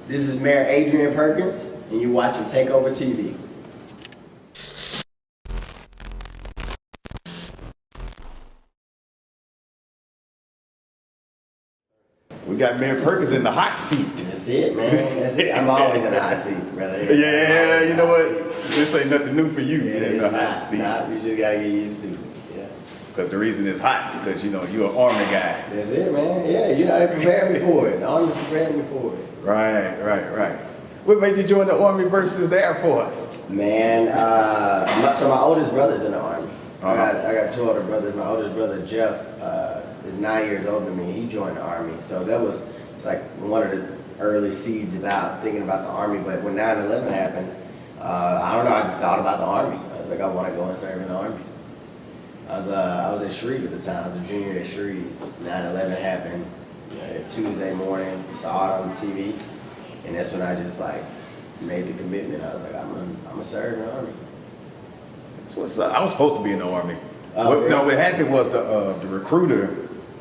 This is Mayor Adrian Perkins, and you're watching Takeover TV. We got Mayor Perkins in the hot seat. That's it, man. That's it. I'm always in the hot seat, brother. Yeah, you know what? This ain't nothing new for you in the hot seat. Nah, you just gotta get used to it. Yeah. Because the reason it's hot, because you know you're an Army guy. That's it, man. Yeah, you know they prepared me for it. The Army prepared me for it. Right. What made you join the Army versus the Air Force? Man, so my oldest brother's in the Army. Uh-huh. I got two older brothers. My oldest brother Jeff is 9 years older than me. He joined the Army, so it's like one of the early seeds about thinking about the Army. But when 9/11 happened, I don't know. I just thought about the Army. I was like, I want to go and serve in the Army. I was at Shreveport at the time. I was a junior at Shreveport. 9/11 happened. Tuesday morning, saw it on TV, and that's when I just like made the commitment. I was like, I'm gonna serve in the Army. That's what's up. I was supposed to be in the Army. Really? No, what happened was the recruiter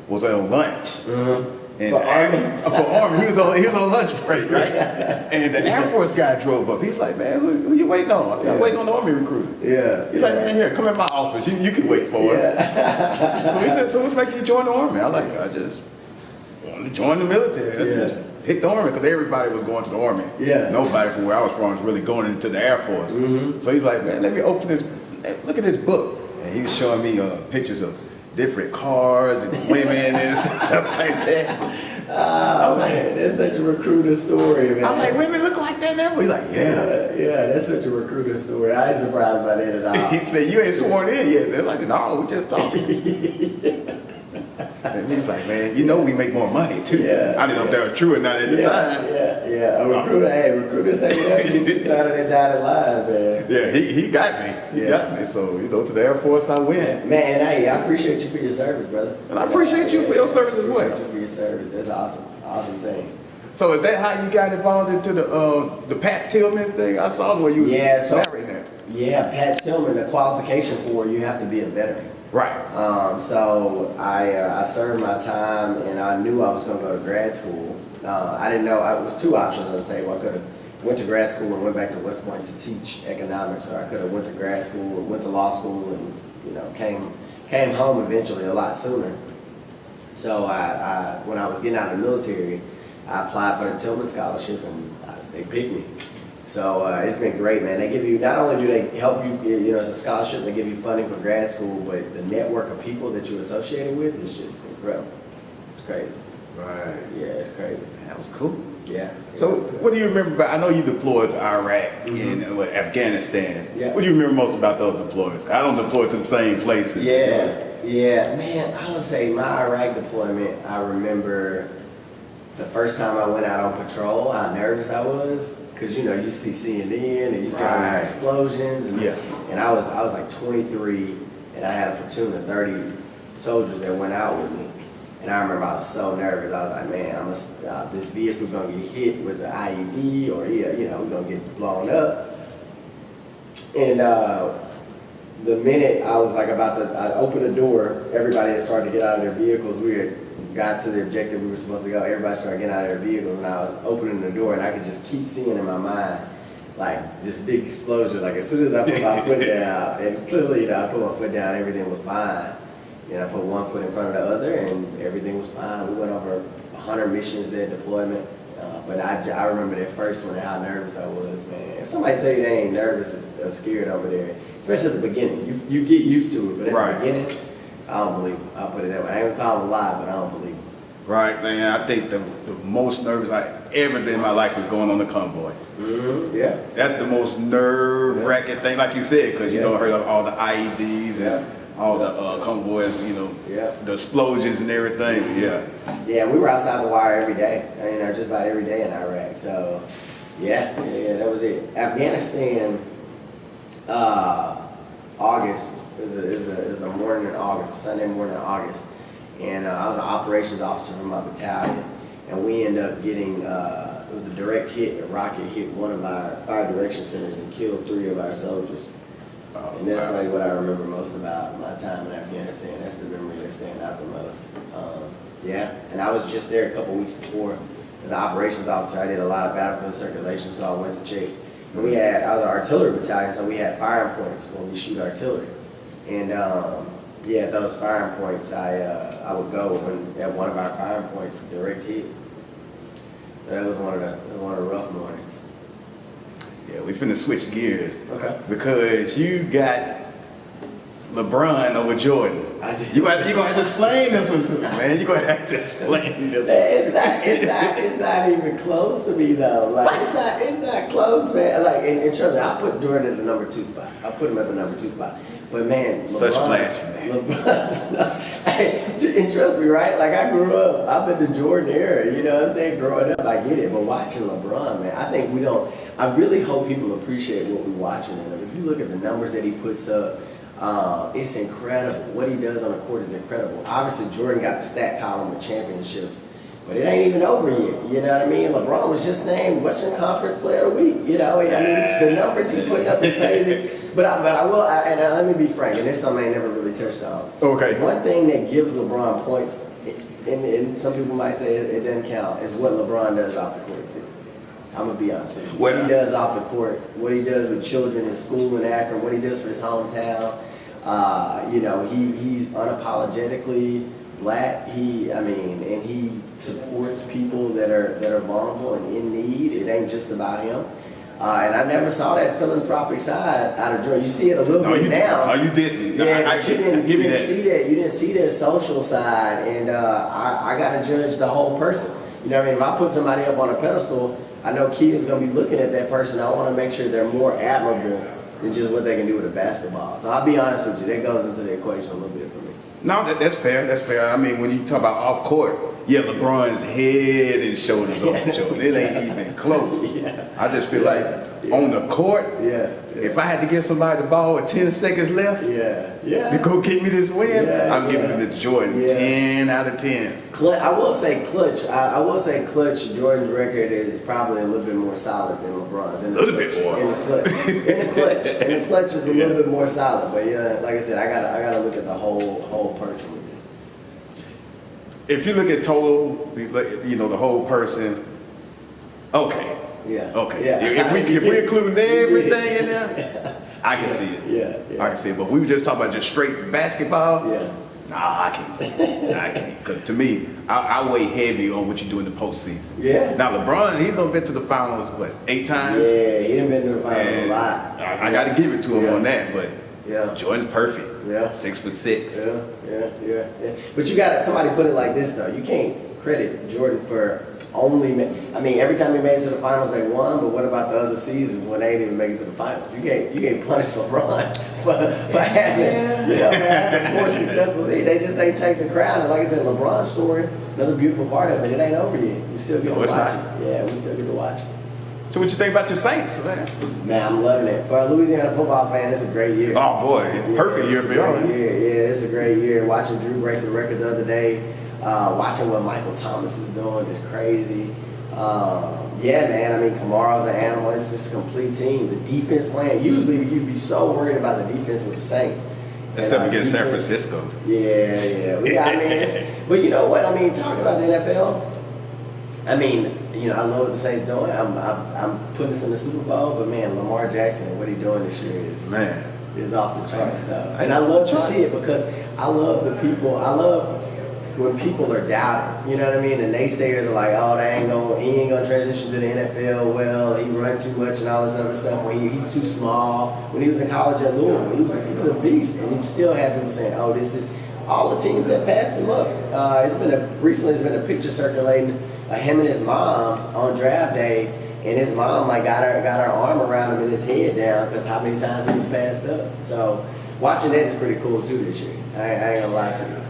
was on lunch. And For Army? For Army, he was on lunch break, right? And the Air Force guy drove up. He's like, man, who you waiting on? I said, I'm waiting on the Army recruiter. Yeah. He's like, man, here, come in my office. You can wait for it. Yeah. So he said, so what's making you join the Army? I was like, I just wanted to join the military. I just picked the Army because everybody was going to the Army. Yeah. Nobody from where I was from was really going into the Air Force. So he's like, man, let me open this, look at this book. And he was showing me pictures of different cars and women and stuff like that. Oh, man, that's such a recruiter story, man. I was like, women look like that now? He's like, Yeah, that's such a recruiter story. I ain't surprised by that at all. He said, you ain't sworn in yet. They're like, no, we just talking. And he's like, man, you know we make more money too. Yeah, I didn't know if that was true or not at the time. Yeah. A recruiter say that get you Saturday Night Live, man. Yeah, he got me. He got me. So, to the Air Force, I win. Man, hey, I appreciate you for your service, brother. And I appreciate you for your service as well. I appreciate you for your service. That's awesome. Awesome thing. So is that how you got involved into the Pat Tillman thing? I saw where you was married there. Yeah, Pat Tillman, the qualification for you have to be a veteran. Right. So I served my time, and I knew I was going to go to grad school. I didn't know, it was two options on the table. I could have went to grad school and went back to West Point to teach economics, or I could have went to grad school or went to law school and came home eventually a lot sooner. So when I was getting out of the military, I applied for the Tillman Scholarship, and they picked me. So it's been great, man. They give you, not only do they help you, it's a scholarship, they give you funding for grad school, but the network of people that you're associated with is just incredible. It's crazy. Right. Yeah, it's crazy. That was cool. Yeah. So what do you remember about, I know you deployed to Iraq and Afghanistan. Yeah. What do you remember most about those deployments? I don't deploy to the same places. Yeah, man, I would say my Iraq deployment, I remember the first time I went out on patrol, how nervous I was. Because you see CNN and you see all these explosions. And I was like 23, and I had a platoon of 30 soldiers that went out with me. And I remember I was so nervous. I was like, man, this vehicle gonna get hit with the IED, or we're gonna get blown up. And the minute I was like I opened the door, everybody had started to get out of their vehicles. We had got to the objective we were supposed to go. Everybody started getting out of their vehicles, and I was opening the door, and I could just keep seeing in my mind like this big explosion. Like as soon as I put my foot down, and clearly, I put my foot down, everything was fine. And I put one foot in front of the other, and everything was fine. We went over 100 missions there, deployment. But I remember that first one and how nervous I was, man. If somebody tell you they ain't nervous or scared over there, especially at the beginning, you get used to it. But at the beginning, I don't believe it. I'll put it that way. I ain't gonna call them a lie, but I don't believe it. Right, man. I think the most nervous I ever been in my life is going on the convoy. Yeah. That's the most nerve-wracking thing, like you said, because you don't heard of all the IEDs and all the convoys, the explosions and everything. Yeah, we were outside the wire every day. Just about every day in Iraq. So, yeah, that was it. Afghanistan, August is a morning in August, Sunday morning in August, and I was an operations officer for my battalion, and we ended up getting it was a direct hit. A rocket hit one of our fire direction centers and killed 3 of our soldiers. And that's like what I remember most about my time in Afghanistan. That's the memory that stands out the most. And I was just there a couple weeks before as an operations officer, I did a lot of battlefield circulation, so I went to check. And I was an artillery battalion, so we had firing points when we shoot artillery. And yeah, those firing points, I would go at one of our firing points, direct hit. So that was one of the rough mornings. Yeah, we finna switch gears. Okay. Because you got LeBron over Jordan. I did. You gonna have to explain this one to me, man. You gonna have to explain this one. It's not even close to me though. Like it's not close, man. Like and trust me, I put Jordan at the number 2 spot. I put him at the number 2 spot. But man, Such blasphemy. Hey, and trust me, right? Like I grew up, I've been the Jordan era. You know what I'm saying? Growing up, I get it. But watching LeBron, man, I think we don't. I really hope people appreciate what we're watching in him. If you look at the numbers that he puts up. It's incredible. What he does on the court is incredible. Obviously, Jordan got the stat column with championships, but it ain't even over yet. You know what I mean? LeBron was just named Western Conference Player of the Week. You know, I mean, the numbers he putting up is crazy. But I will, and let me be frank, and this is something I ain't never really touched on. Okay. One thing that gives LeBron points, and some people might say it doesn't count, is what LeBron does off the court too. I'm gonna be honest with you. What he does off the court, what he does with children in school in Akron, what he does for his hometown. You know, he's unapologetically black. And he supports people that are vulnerable and in need. It ain't just about him. And I never saw that philanthropic side out of Jordan. You see it a little bit now. No, you didn't. Yeah, you didn't see that. You didn't see that social side. And I gotta judge the whole person. You know what I mean? If I put somebody up on a pedestal, I know kids gonna be looking at that person. I want to make sure they're more admirable than just what they can do with a basketball. So I'll be honest with you, that goes into the equation a little bit for me. No, that's fair. That's fair. I mean, when you talk about off court, yeah, LeBron's head and shoulders over Jordan. It ain't even close. Yeah. I just feel like on the court, if I had to give somebody the ball with 10 seconds left to go get me this win, I'm giving it to Jordan 10 out of 10. I will say clutch. I will say clutch. Jordan's record is probably a little bit more solid than LeBron's. A little bit more. In the clutch. In the clutch is a little bit more solid. But yeah, like I said, I gotta look at the whole person. If you look at total, you know, the whole person, okay. Yeah. Okay. Yeah. If we're including everything in there, I can see it. Yeah. I can see it. But if we were just talking about just straight basketball, nah, I can't see it. I can't. Because to me, I weigh heavy on what you do in the postseason. Yeah. Now, LeBron, he's going to get to the finals, what, 8 times? Yeah, he done been to the finals a lot. I got to give it to him on that, but Jordan's perfect. Yeah. 6'6". Yeah. But you got somebody put it like this though. You can't credit Jordan for only. I mean, every time he made it to the finals, they won. But what about the other seasons when they didn't even make it to the finals? You can't punish LeBron for having more successful season. They just ain't take the crown. And like I said, LeBron's story, another beautiful part of it. It ain't over yet. We still get to watch it. Yeah, we still get to watch it. So what you think about your Saints, man? Man, I'm loving it. For a Louisiana football fan, it's a great year. Oh boy, perfect year for y'all. Yeah, it's a great year. Watching Drew break the record the other day, watching what Michael Thomas is doing is crazy. Yeah, man. I mean, Kamara's an animal. It's just a complete team. The defense playing. Usually, you'd be so worried about the defense with the Saints. Except against San Francisco. Yeah. But you know what? I mean, talking about the NFL. I mean, you know, I love what the Saints doing. I'm putting us in the Super Bowl, but man, Lamar Jackson, what he doing this year is off the charts though. And I love to see it because I love the people. I love when people are doubting. You know what I mean? The naysayers are like, oh, he ain't gonna transition to the NFL. Well, he run too much and all this other stuff. When he's too small. When he was in college at Louisville, he was a beast, and you still have people saying, oh, this. All the teams that passed him up. Recently there's been a picture circulating. Him and his mom on draft day, and his mom got her arm around him and his head down because how many times he was passed up. So watching that is pretty cool too this year. I ain't gonna lie to you.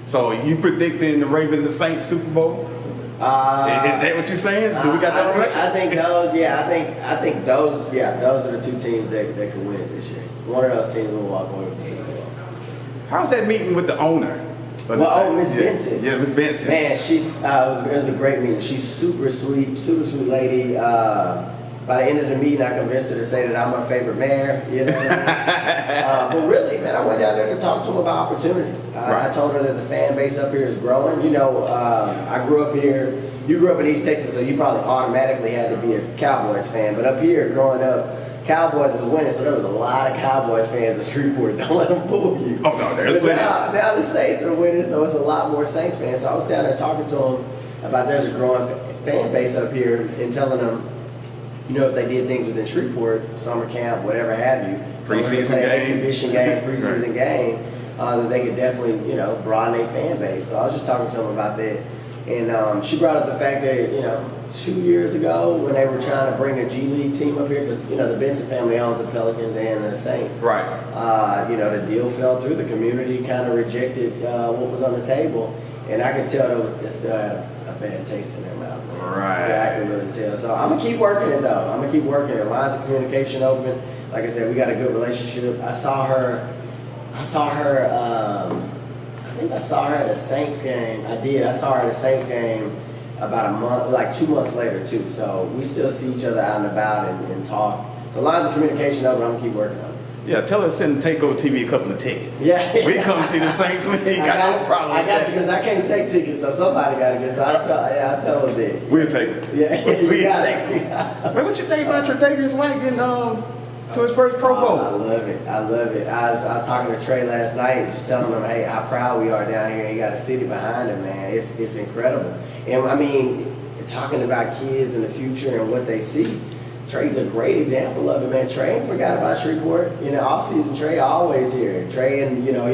So you predicting the Ravens and Saints Super Bowl? Is that what you're saying? Do we got that on record? I think those. Yeah, I think those. Yeah, those are the two teams that can win it this year. One of those teams will walk away with the Super Bowl. How's that meeting with the owner? Miss Benson. Yeah, Miss Benson. Man, she's it was a great meeting. She's super sweet lady. By the end of the meeting, I convinced her to say that I'm my favorite mayor. You know, but really, man, I went down there to talk to them about opportunities. I told her that the fan base up here is growing. You know, I grew up here. you grew up in East Texas, so you probably automatically had to be a Cowboys fan. But up here, growing up, Cowboys is winning, so there was a lot of Cowboys fans in Shreveport. Don't let them fool you. Oh no, there's plenty. Now the Saints are winning, so it's a lot more Saints fans. So I was down there talking to them about there's a growing fan base up here and telling them, you know, if they did things within Shreveport, summer camp, whatever have you, preseason game, exhibition game, preseason game, that they could definitely, you know, broaden their fan base. So I was just talking to them about that. And she brought up the fact that, you know, 2 years ago when they were trying to bring a G League team up here, because, you know, the Benson family owns the Pelicans and the Saints. Right. You know, the deal fell through. The community kind of rejected what was on the table. And I could tell they still had a bad taste in their mouth, man. Right. Yeah, I can really tell. So I'm going to keep working it, though. I'm going to keep working it. Lines of communication open. Like I said, we got a good relationship. I saw her, I think I saw her at a Saints game. I saw her at a Saints game about a month, like 2 months later too. So we still see each other out and about and talk. So lines of communication open. I'm gonna keep working on it. Yeah, tell her to send Takeover TV a couple of tickets. Yeah, we come see the Saints. We ain't got no problem. I got you because I can't take tickets, so somebody got to get. So I tell her that. We'll take it. Yeah, we'll take it. Man, what you think about Tre'Davious White getting to his first Pro Bowl? I love it. I love it. I was talking to Trey last night, just telling him, hey, how proud we are down here. He got a city behind him, man. It's incredible. And I mean, talking about kids in the future and what they see, Trey's a great example of it, man. Trey ain't forgot about Shreveport. You know, off-season Trey always here. Trey, and you know,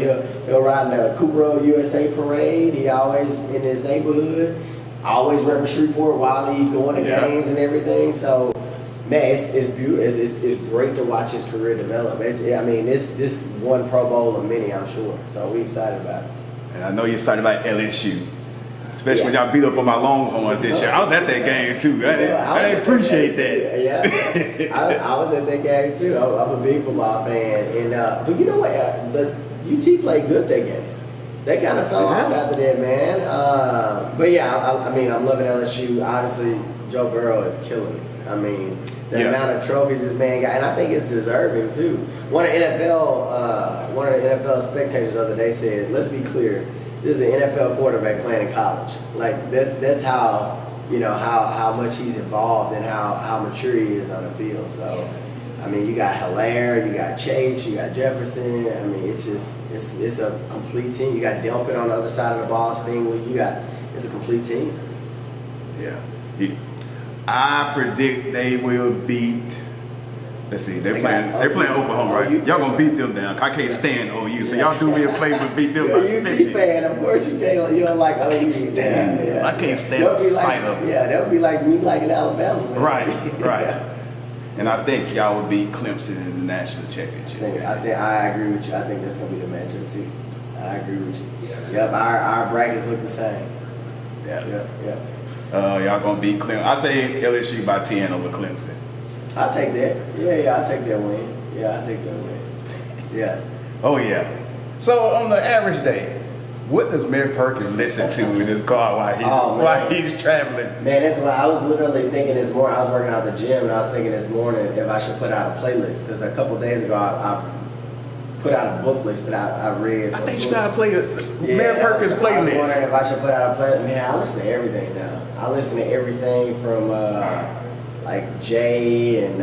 he'll ride in the Cooper USA parade. He always in his neighborhood. Always repping Shreveport while he going to games and everything. So, man, it's beautiful. It's great to watch his career develop. This one Pro Bowl of many, I'm sure. So we excited about it. And I know you're excited about LSU. Especially when y'all beat up on my Longhorns this year. I was at that game too. I didn't appreciate that. Yeah, I was at that game too. I'm a big football fan, and but you know what? The UT played good that game. They kind of fell off after that, man. But yeah, I mean, I'm loving LSU. Obviously, Joe Burrow is killing it. I mean, the amount of trophies this man got, and I think it's deserving too. One of the NFL spectators the other day said, "Let's be clear. This is an NFL quarterback playing in college. Like that's how, you know, how much he's involved and how mature he is on the field." So, I mean, you got Hilaire, you got Chase, you got Jefferson. I mean, it's a complete team. You got Delpit on the other side of the ball, it's a complete team. Yeah. I predict they will beat. Let's see, they're playing Oklahoma, right? Y'all gonna beat them down. I can't stand OU, so y'all do me a favor, beat them by 50. You're a UT fan, of course you can't. You don't like OU. Yeah. I can't stand the sight of them. Yeah, that would be like me liking Alabama. Man. Right. And I think y'all would beat Clemson in the national championship. I agree with you. I think that's gonna be the matchup too. I agree with you. Yep, our brackets look the same. Yep. Y'all gonna beat Clemson. I say LSU by 10 over Clemson. I'll take that. Yeah, I'll take that win. Yeah, I'll take that win. Yeah. Oh, yeah. So, on the average day, what does Mayor Perkins listen to in his car while he's traveling? Man, that's why I was literally thinking this morning. I was working out at the gym, and I was thinking this morning if I should put out a playlist. Because a couple of days ago, I put out a book list that I read. I think you got to play a Mayor Perkins playlist. I was wondering if I should put out a playlist. Man, I listen to everything now. I listen to everything from... like Jay and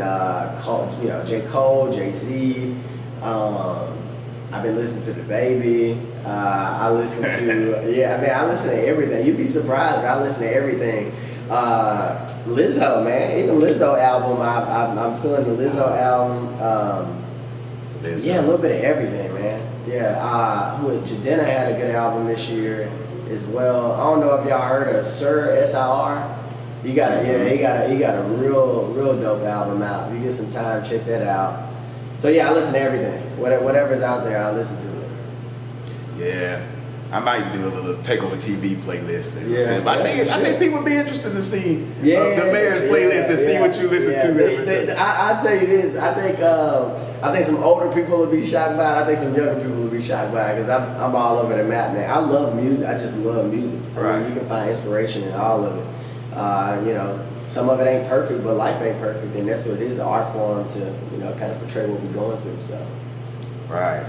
J. Cole, Jay-Z. I've been listening to the Baby. I listen to I listen to everything. You'd be surprised, but I listen to everything. Lizzo, man, even Lizzo album. I'm feeling the Lizzo album. Yeah, a little bit of everything, man. Yeah, Jadena had a good album this year as well. I don't know if y'all heard of Sir S.I.R. He got a real dope album out. If you get some time, check that out. So yeah, I listen to everything. Whatever's out there, I listen to it. Yeah, I might do a little Takeover TV playlist. But I think people would be interested to see the mayor's playlist to see what you listen to. I'll tell you this. I think some older people will be shocked by it. I think some younger people will be shocked by it because I'm all over the map, man. I love music. I just love music. Right. I mean, you can find inspiration in all of it. Some of it ain't perfect, but life ain't perfect, and that's what it is, an art form to, kind of portray what we're going through, so. Right.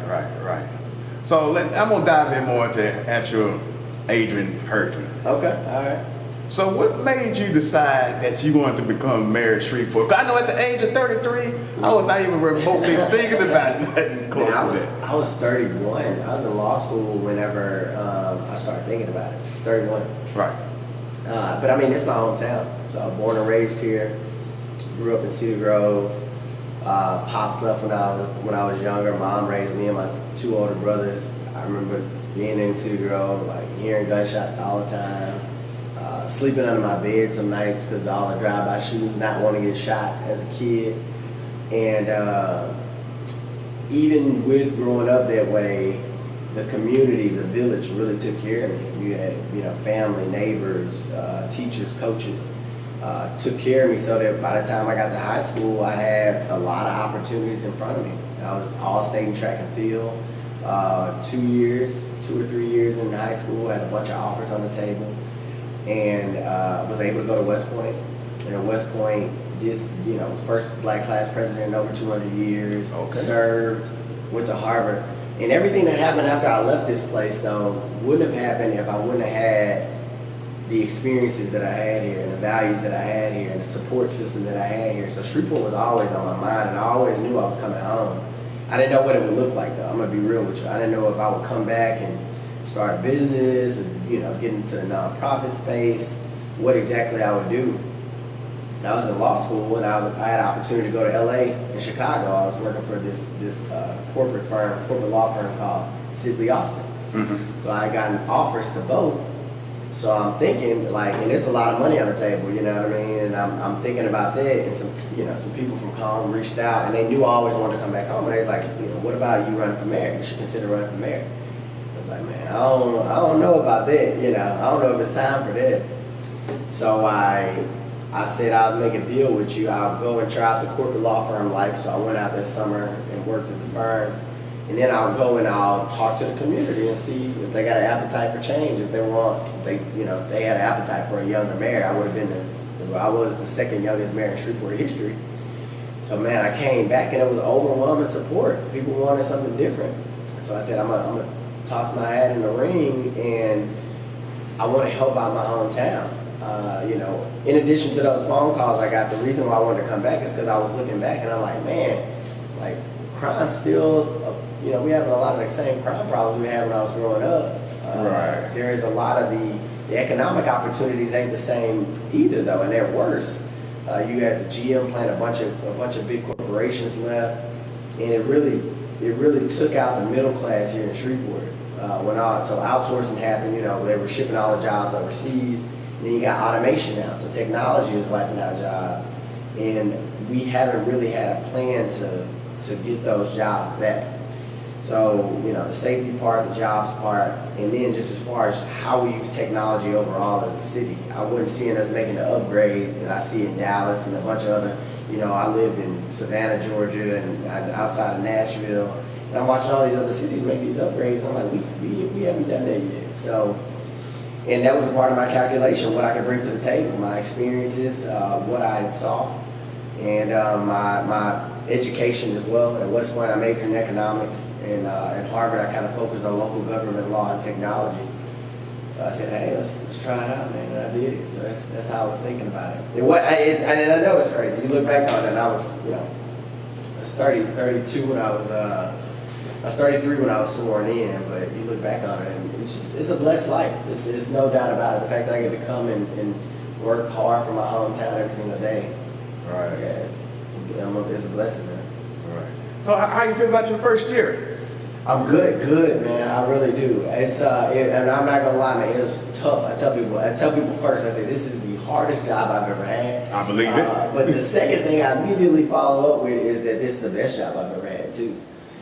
So I'm going to dive in more into actual Adrian Perkins. Okay, all right. So what made you decide that you wanted to become mayor of Shreveport? 'Cause I know at the age of 33, I was not even remotely thinking about nothing close to that. I was 31. I was in law school whenever I started thinking about it. I was 31. Right. But I mean, it's my hometown. So I was born and raised here. Grew up in Cedar Grove. Pops left when I was younger. Mom raised me and my 2 older brothers. I remember being in Cedar Grove, like hearing gunshots all the time. Sleeping under my bed some nights because all the drive-by shootings, not wanting to get shot as a kid. And even with growing up that way, the community, the village really took care of me. You had, family, neighbors, teachers, coaches, took care of me so that by the time I got to high school, I had a lot of opportunities in front of me. I was all-state in track and field. 2 or 3 years in high school, I had a bunch of offers on the table, and was able to go to West Point. And at West Point, was first black class president in over 200 years. Okay. Served, went to Harvard. And everything that happened after I left this place, though, wouldn't have happened if I wouldn't have had the experiences that I had here and the values that I had here and the support system that I had here. So Shreveport was always on my mind, and I always knew I was coming home. I didn't know what it would look like, though. I'm going to be real with you. I didn't know if I would come back and start a business and, get into the nonprofit space, what exactly I would do. And I was in law school, and I had an opportunity to go to LA and Chicago. I was working for this corporate law firm called Sidley Austin. Mm-hmm. So I got offers to both. So I'm thinking, and it's a lot of money on the table, you know what I mean? And I'm thinking about that, and some people from home reached out, and they knew I always wanted to come back home, and they was like, what about you running for mayor? You should consider running for mayor. I was like, man, I don't know about that, I don't know if it's time for that. So I said, I'll make a deal with you. I'll go and try out the corporate law firm life. So I went out this summer and worked at the firm. And then I'll go and I'll talk to the community and see if they got an appetite for change. If they had an appetite for a younger mayor, I was the second youngest mayor in Shreveport history. So man, I came back and it was overwhelming support. People wanted something different. So I said, I'm gonna toss my hat in the ring, and I want to help out my hometown. In addition to those phone calls I got, the reason why I wanted to come back is because I was looking back and I'm like, man, crime's still, we have a lot of the same crime problems we had when I was growing up. Right. There is a lot of the economic opportunities ain't the same either, though, and they're worse. You had the GM plant, a bunch of big corporations left, and it really took out the middle class here in Shreveport. So outsourcing happened, they were shipping all the jobs overseas. And then you got automation now, so technology is wiping out jobs, and we haven't really had a plan to get those jobs back. So, the safety part, the jobs part, and then just as far as how we use technology overall as a city, I wasn't seeing us making the upgrades that I see in Dallas and a bunch of other, I lived in Savannah, Georgia, and outside of Nashville, and I'm watching all these other cities make these upgrades, and I'm like, we haven't done that yet. So, and that was a part of my calculation, what I could bring to the table, my experiences, what I saw, and my education as well. At West Point, I majored in economics, and at Harvard, I kind of focused on local government law and technology. So I said, hey, let's try it out, man, and I did it. So that's how I was thinking about it. And I know it's crazy. You look back on it, and I was 32 when I was 33 when I was sworn in, but you look back on it, and it's a blessed life. It's no doubt about it. The fact that I get to come and work hard for my hometown every single day. Right. Yeah, it's a blessing, man. Right. So how you feel about your first year? I'm good, man. I really do. It's and I'm not gonna lie, man. It was tough. I tell people first. I say this is the hardest job I've ever had. I believe it. But the second thing I immediately follow up with is that this is the best job I've ever had too.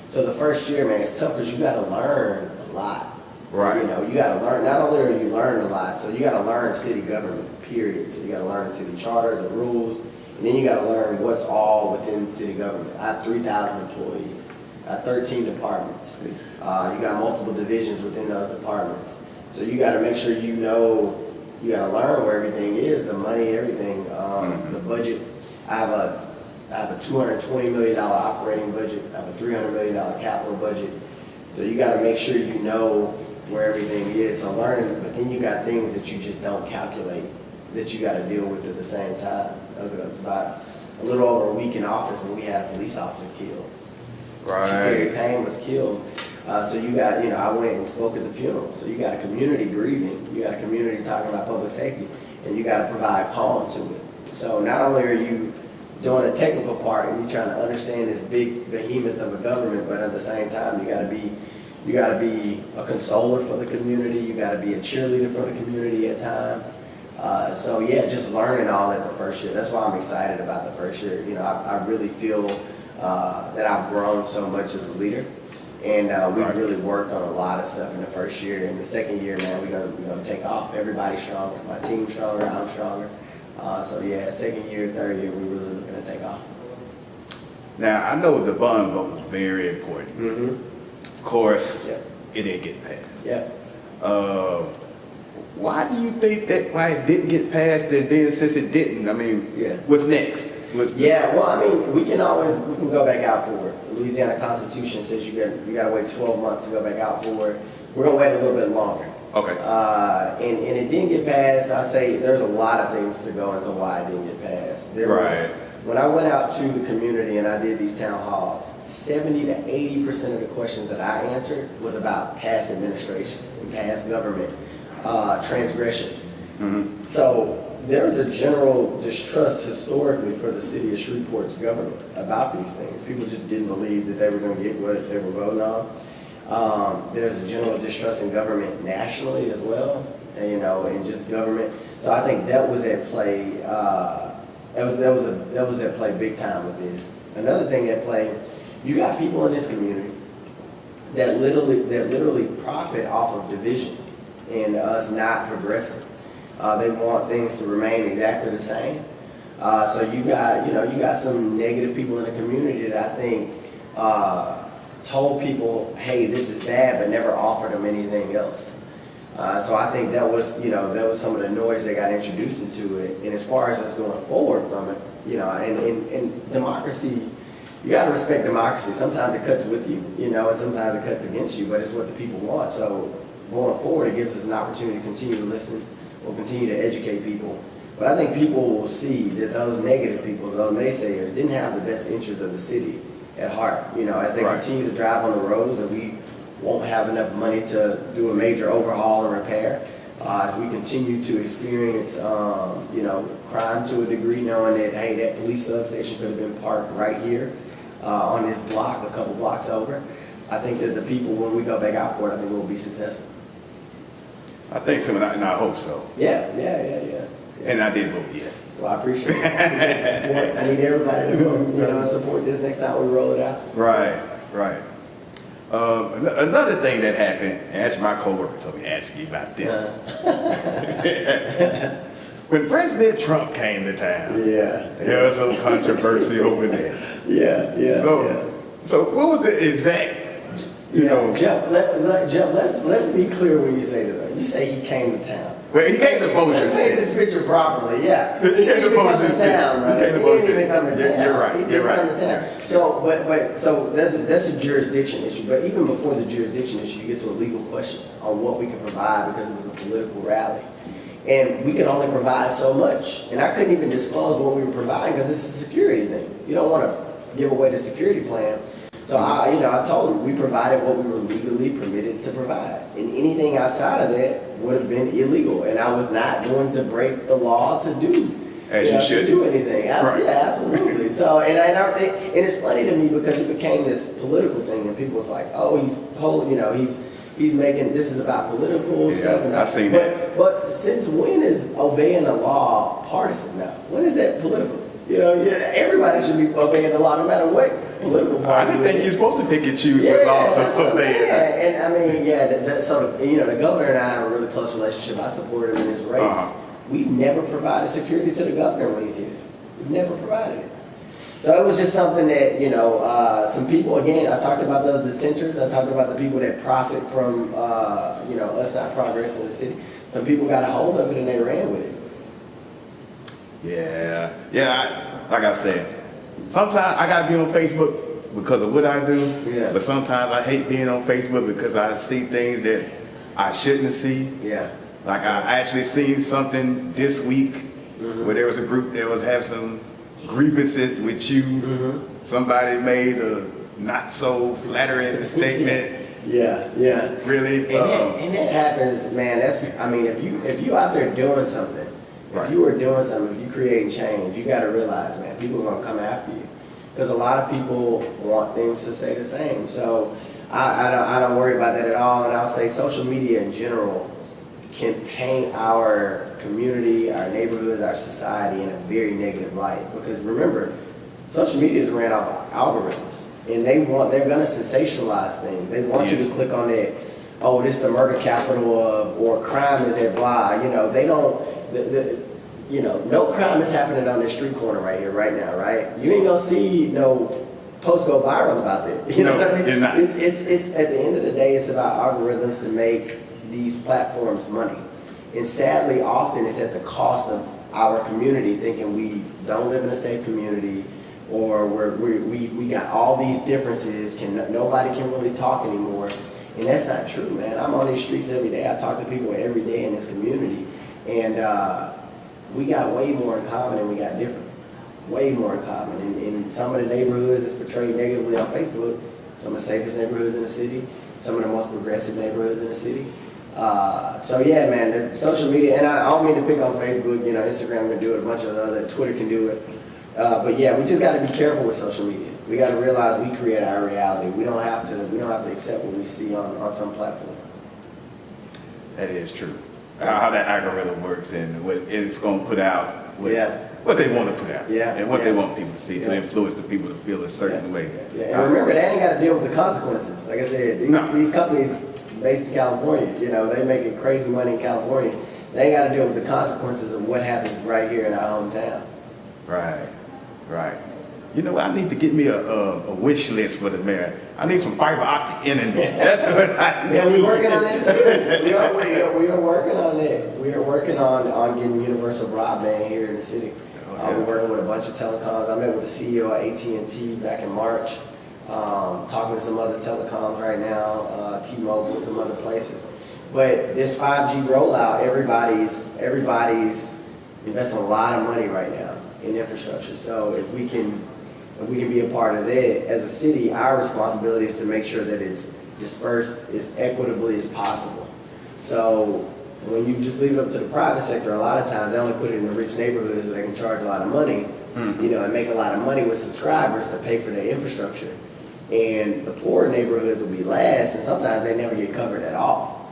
So the first year, man, it's tough because you got to learn a lot. Right. You got to learn. Not only are you learning a lot, so you got to learn city government. Period. So you got to learn the city charter, the rules, and then you got to learn what's all within city government. I have 3,000 employees. I have 13 departments. You got multiple divisions within those departments. So you got to make sure you got to learn where everything is, the money, everything, the budget. I have a $220 million operating budget. I have a $300 million capital budget. So you got to make sure you know where everything is. So learning, but then you got things that you just don't calculate. that you got to deal with at the same time. It was about a little over a week in office when we had a police officer killed. Right. Payne was killed. So you got, I went and spoke at the funeral. So you got a community grieving, you got a community talking about public safety, and you got to provide calm to it. So not only are you doing the technical part and you're trying to understand this big behemoth of a government, but at the same time you got to be a consoler for the community. You got to be a cheerleader for the community at times. So yeah, just learning all at the first year. That's why I'm excited about the first year. I really feel that I've grown so much as a leader, and we've really worked on a lot of stuff in the first year. In the second year, man, we're gonna take off. Everybody's stronger. My team's stronger. I'm stronger. So yeah, second year, third year, we're really looking to take off. Now I know the bond vote was very important. Mm-hmm. Of course, it didn't get passed. Yeah. Why do you think that why it didn't get passed, and then since it didn't, I mean, what's next? Well, I mean, we can go back out for it. The Louisiana Constitution says you got to wait 12 months to go back out for it. We're gonna wait a little bit longer. Okay. And it didn't get passed. I say there's a lot of things to go into why it didn't get passed. When I went out to the community and I did these town halls, 70 to 80% of the questions that I answered was about past administrations and past government transgressions. Mm-hmm. So there's a general distrust historically for the city of Shreveport's government about these things. People just didn't believe that they were going to get what they were voting on. There's a general distrust in government nationally as well, and just government. So I think that was at play. That was at play big time with this. Another thing at play, you got people in this community that literally profit off of division and us not progressing. They want things to remain exactly the same. So you got some negative people in the community that I think told people, hey, this is bad, but never offered them anything else. So I think that was some of the noise that got introduced into it. And as far as us going forward from it, and democracy, you got to respect democracy. Sometimes it cuts with you, and sometimes it cuts against you, but it's what the people want. So going forward, it gives us an opportunity to continue to listen. We'll continue to educate people. But I think people will see that those negative people, those naysayers, didn't have the best interests of the city at heart. As they continue to drive on the roads and we won't have enough money to do a major overhaul and repair, as we continue to experience, crime to a degree, knowing that, hey, that police substation could have been parked right here on this block, a couple blocks over. I think that the people, when we go back out for it, I think we'll be successful. I think so, and I hope so. Yeah. And I did vote yes. Well, I appreciate it. I appreciate the support. I need everybody to vote, and support this next time we roll it out. Right. Another thing that happened, as my coworker told me, ask you about this. When President Trump came to town, there was some controversy over there. So what was the exact? Jeff, let's be clear when you say that. You say he came to town. Well, he came to Bossier Let's paint this picture properly. Yeah, he came to Bossier town, right? He didn't even come to town. You're right. He didn't come to town. So that's a jurisdiction issue. But even before the jurisdiction issue, you get to a legal question on what we can provide because it was a political rally. And we could only provide so much. And I couldn't even disclose what we were providing because it's a security thing. You don't want to give away the security plan. So I told him we provided what we were legally permitted to provide. And anything outside of that would have been illegal. And I was not going to break the law to do to do anything. Right. Yeah, absolutely. So and it's funny to me because it became this political thing, and people was like, oh, he's making this is about political stuff. And I seen that. But since when is obeying the law partisan now? When is that political? Everybody should be obeying the law no matter what political party. I didn't think you're supposed to pick and choose what laws are so there. And I mean, the governor and I have a really close relationship. I supported him in this race. We've never provided security to the governor when he's here. We've never provided it. So it was just something that, some people, again, I talked about those dissenters. I talked about the people that profit from, us not progressing in the city. Some people got a hold of it and they ran with it. Like I said, sometimes I gotta be on Facebook because of what I do. But sometimes I hate being on Facebook because I see things that I shouldn't see. Like I actually seen something this week where there was a group that was having some grievances with you. Somebody made a not so flattering statement. Yeah. Really? And that happens, man. That's, I mean, if you out there doing something, Right. if you were doing something, if you creating change, you got to realize, man, people are gonna come after you because a lot of people want things to stay the same. So I don't worry about that at all. And I'll say social media in general can paint our community, our neighborhoods, our society in a very negative light. Because remember, social media is ran off of algorithms, and they're gonna sensationalize things. They want you to click on that. Oh, this is the murder capital of, or crime is at blah. You know, they don't. No crime is happening on this street corner right here, right now, right? You ain't gonna see no posts go viral about that. You know what I mean? It's at the end of the day, it's about algorithms to make these platforms money. And sadly, often it's at the cost of our community, thinking we don't live in a safe community, or we got all these differences, nobody can really talk anymore. And that's not true, man. I'm on these streets every day. I talk to people every day in this community. And we got way more in common than we got different. Way more in common. In some of the neighborhoods it's portrayed negatively on Facebook, some of the safest neighborhoods in the city, some of the most progressive neighborhoods in the city. So yeah, man, the social media, and I don't mean to pick on Facebook, you know, Instagram can do it, a bunch of other, Twitter can do it. But yeah, we just got to be careful with social media. We got to realize we create our reality. We don't have to accept what we see on some platform. That is true. How that algorithm works and what it's going to put out, what they want to put out, and what they want people to see to influence the people to feel a certain way. And remember, they ain't got to deal with the consequences. Like I said, these companies based in California, you know, they making crazy money in California. They ain't got to deal with the consequences of what happens right here in our hometown. Right. You know, I need to get me a wish list for the mayor. I need some fiber optic internet. That's what I need. Yeah, we're working on that too. We are working on that. We are working on getting universal broadband here in the city. We're working with a bunch of telecoms. I met with the CEO of AT&T back in March. Talking to some other telecoms right now, T-Mobile, some other places. But this 5G rollout, everybody's investing a lot of money right now in infrastructure. So if we can be a part of that as a city, our responsibility is to make sure that it's dispersed as equitably as possible. So when you just leave it up to the private sector, a lot of times they only put it in the rich neighborhoods where they can charge a lot of money, you know, and make a lot of money with subscribers to pay for their infrastructure. And the poor neighborhoods will be last, and sometimes they never get covered at all.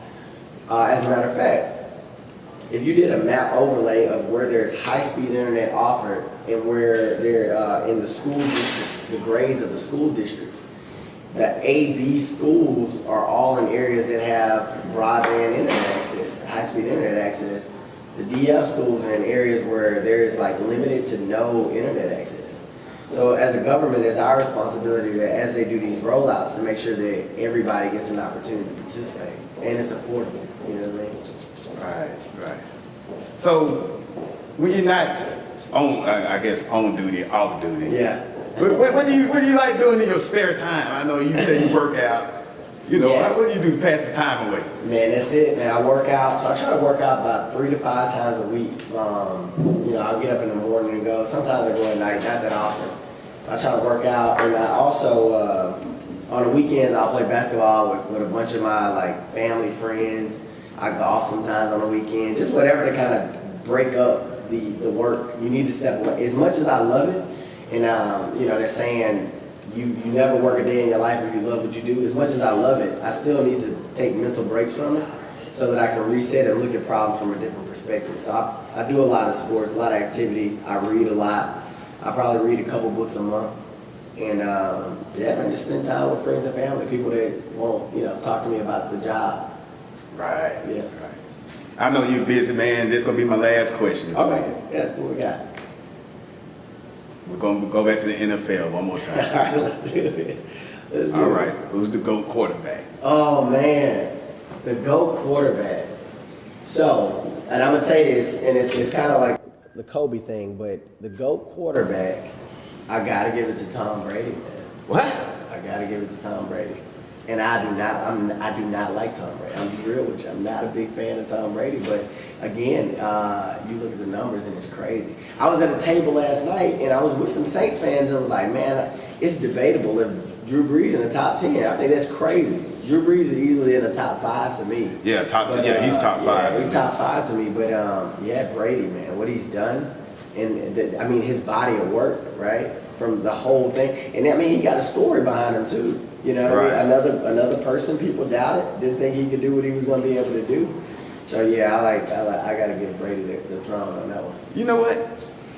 As a matter of fact, if you did a map overlay of where there's high-speed internet offered and where they're in the school districts, the grades of the school districts, the A-B schools are all in areas that have broadband internet access, high-speed internet access. The DF schools are in areas where there's like limited to no internet access. So as a government, it's our responsibility that as they do these rollouts to make sure that everybody gets an opportunity to participate and it's affordable, you know what I mean? Right. So when you're not on duty, off duty. Yeah. What do you like doing in your spare time? I know you say you work out. You know, what do you do to pass the time away? Man, that's it, man. I work out. So I try to work out about 3 to 5 times a week. You know, I'll get up in the morning and go. Sometimes I go at night, not that often. I try to work out, and I also on the weekends I'll play basketball with a bunch of my like family friends. I golf sometimes on the weekend, just whatever to kind of break up the work. You need to step away. As much as I love it, and you know, they're saying you never work a day in your life if you love what you do. As much as I love it, I still need to take mental breaks from it so that I can reset and look at problems from a different perspective. So I do a lot of sports, a lot of activity. I read a lot. I probably read a couple books a month. And yeah, man, just spend time with friends and family, people that won't, you know, talk to me about the job. Right. Yeah. Right. I know you're busy, man. This is gonna be my last question. Okay. Yeah. What we got? We're gonna go back to the NFL one more time. All right, let's do it. All right. Who's the GOAT quarterback? Oh man, the GOAT quarterback. So, and I'm gonna say this, and it's kind of like the Kobe thing, but the GOAT quarterback, I gotta give it to Tom Brady, man. What? I gotta give it to Tom Brady. And I do not like Tom Brady. I'm be real with you. I'm not a big fan of Tom Brady. But again, you look at the numbers and it's crazy. I was at a table last night and I was with some Saints fans. And I was like, man, it's debatable if Drew Brees in the top 10. I think that's crazy. Drew Brees is easily in the top 5 to me. Yeah, he's top 5. Yeah, he's top 5 to me. But yeah, Brady, man, what he's done, and I mean his body of work, right, from the whole thing. And I mean he got a story behind him too. You know, right. Another person people doubted, didn't think he could do what he was going to be able to do. So yeah, I got to give Brady the throne on that one. You know what?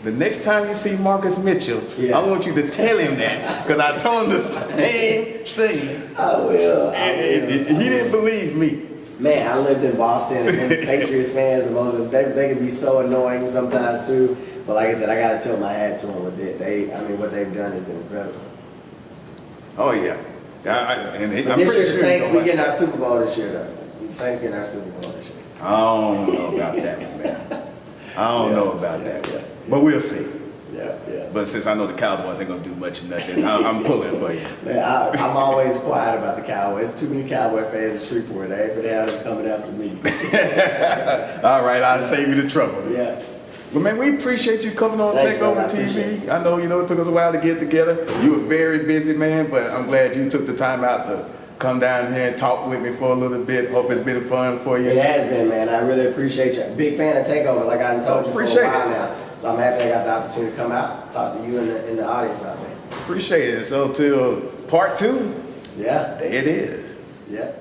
The next time you see Marcus Mitchell, yeah. I want you to tell him that because I told him the same thing. I will. He didn't believe me. Man, I lived in Boston and Patriots fans, they can be so annoying sometimes too. But like I said, I got to tip my hat to them with it. I mean, what they've done has been incredible. Oh yeah. I'm this pretty year, sure the Saints, we getting our Super Bowl this year, though. The Saints getting our Super Bowl this year. I don't know about that one, man. I don't know about that one. But we'll see. Yeah. But since I know the Cowboys ain't gonna do much of nothing, I'm pulling for you. Man, I'm always quiet about the Cowboys. Too many Cowboy fans in Shreveport. They ain't finna have them coming after me. All right, I'll save you the trouble. Yeah. But man, we appreciate you coming on Takeover TV. I know, it took us a while to get together. You were very busy, man, but I'm glad you took the time out to come down here and talk with me for a little bit. Hope it's been fun for you. It has been, man. I really appreciate you. Big fan of Takeover, like I told you for a while now. So I'm happy I got the opportunity to come out, talk to you in the audience out there. Appreciate it. So till part 2, yeah, there it is. Yeah.